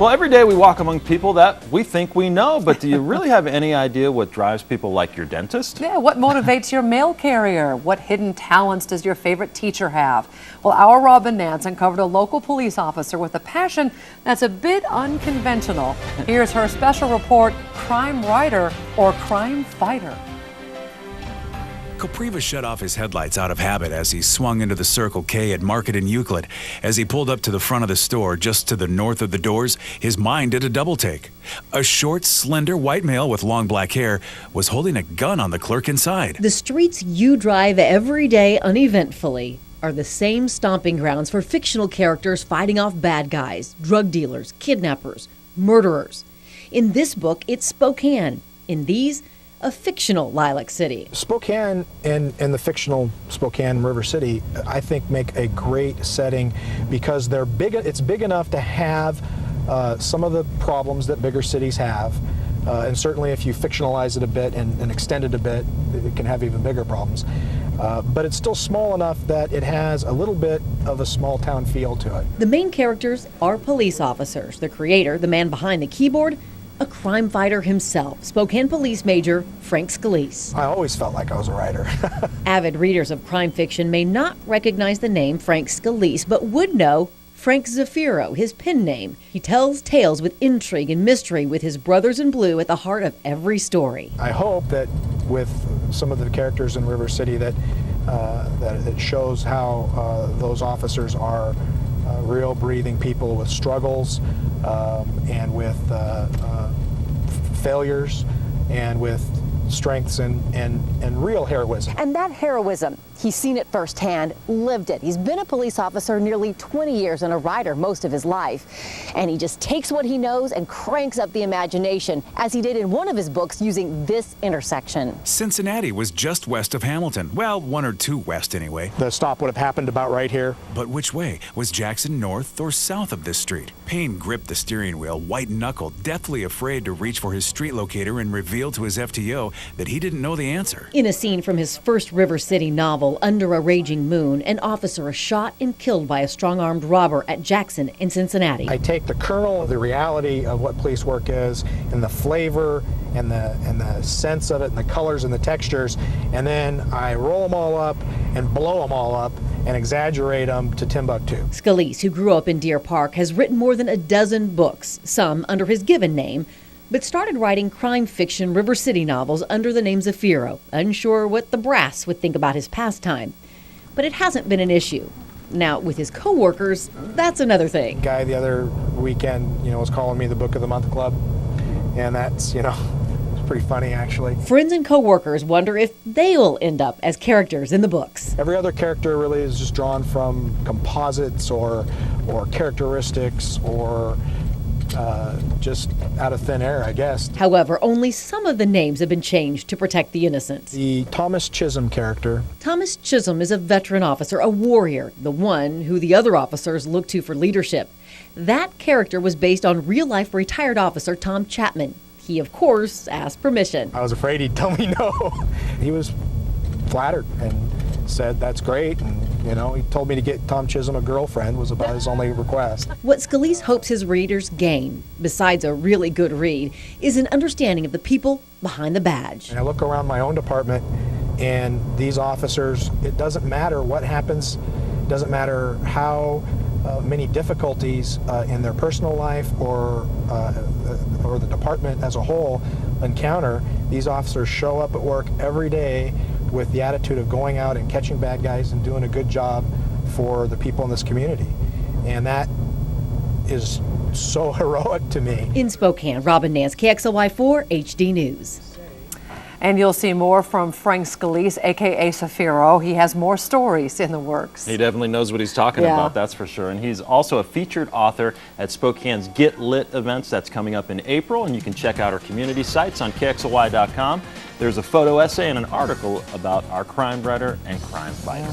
Well, every day we walk among people that we think we know, but do you really have any idea what drives people like your dentist? Yeah, what motivates your mail carrier? What hidden talents does your favorite teacher have? Well, our Robyn Nance uncovered a local police officer with a passion that's a bit unconventional. Here's her special report, Crime Writer or Crime Fighter. Kopriva shut off his headlights out of habit as he swung into the Circle K at Market and Euclid. As he pulled up to the front of the store, just to the north of the doors, his mind did a double take. A short, slender white male with long black hair was holding a gun on the clerk inside. The streets you drive every day uneventfully are the same stomping grounds for fictional characters fighting off bad guys, drug dealers, kidnappers, murderers. In this book, it's Spokane. In these, a fictional Lilac City. Spokane and the fictional Spokane River City, I think, make a great setting because they're big. It's big enough to have some of the problems that bigger cities have, and certainly if you fictionalize it a bit and extend it a bit, it can have even bigger problems. But it's still small enough that it has a little bit of a small town feel to it. The main characters are police officers. The creator, the man behind the keyboard, a crime fighter himself, Spokane Police Major Frank Scalise. I always felt like I was a writer. Avid readers of crime fiction may not recognize the name Frank Scalise, but would know Frank Zafiro, his pen name. He tells tales with intrigue and mystery, with his brothers in blue at the heart of every story. I hope that with some of the characters in River City that it shows how those officers are real breathing people with struggles and with failures and with strengths and real heroism. And that heroism, he's seen it firsthand, lived it. He's been a police officer nearly 20 years and a writer most of his life. And he just takes what he knows and cranks up the imagination, as he did in one of his books using this intersection. Cincinnati was just west of Hamilton. Well, 1 or 2 west anyway. The stop would have happened about right here. But which way? Was Jackson north or south of this street? Payne gripped the steering wheel, white-knuckled, deathly afraid to reach for his street locator and reveal to his FTO that he didn't know the answer. In a scene from his first River City novel, Under a Raging Moon, an officer is shot and killed by a strong-armed robber at Jackson in Cincinnati. I take the kernel of the reality of what police work is and the flavor and the sense of it and the colors and the textures, and then I roll them all up and blow them all up and exaggerate them to Timbuktu. Scalise, who grew up in Deer Park, has written more than a dozen books, some under his given name, but started writing crime fiction River City novels under the name Zafiro, unsure what the brass would think about his pastime. But it hasn't been an issue. Now, with his co-workers, that's another thing. Guy the other weekend, was calling me the Book of the Month Club, and that's, it's pretty funny, actually. Friends and co-workers wonder if they'll end up as characters in the books. Every other character really is just drawn from composites or characteristics or just out of thin air, I guess. However, only some of the names have been changed to protect the innocent. The Thomas Chisholm character. Thomas Chisholm is a veteran officer, a warrior, the one who the other officers look to for leadership. That character was based on real-life retired officer Tom Chapman. He, of course, asked permission. I was afraid he'd tell me no. He was flattered and said, that's great, and he told me to get Tom Chisholm a girlfriend was about his only request. What Scalise hopes his readers gain, besides a really good read, is an understanding of the people behind the badge. And I look around my own department, and these officers, it doesn't matter what happens, it doesn't matter how many difficulties in their personal life or the department as a whole encounter, these officers show up at work every day with the attitude of going out and catching bad guys and doing a good job for the people in this community. And that is so heroic to me. In Spokane, Robyn Nance, KXLY4 HD News. And you'll see more from Frank Scalise, a.k.a. Zafiro. He has more stories in the works. He definitely knows what he's talking about, that's for sure. And he's also a featured author at Spokane's Get Lit events. That's coming up in April, and you can check out our community sites on KXLY.com. There's a photo essay and an article about our crime writer and crime fighter.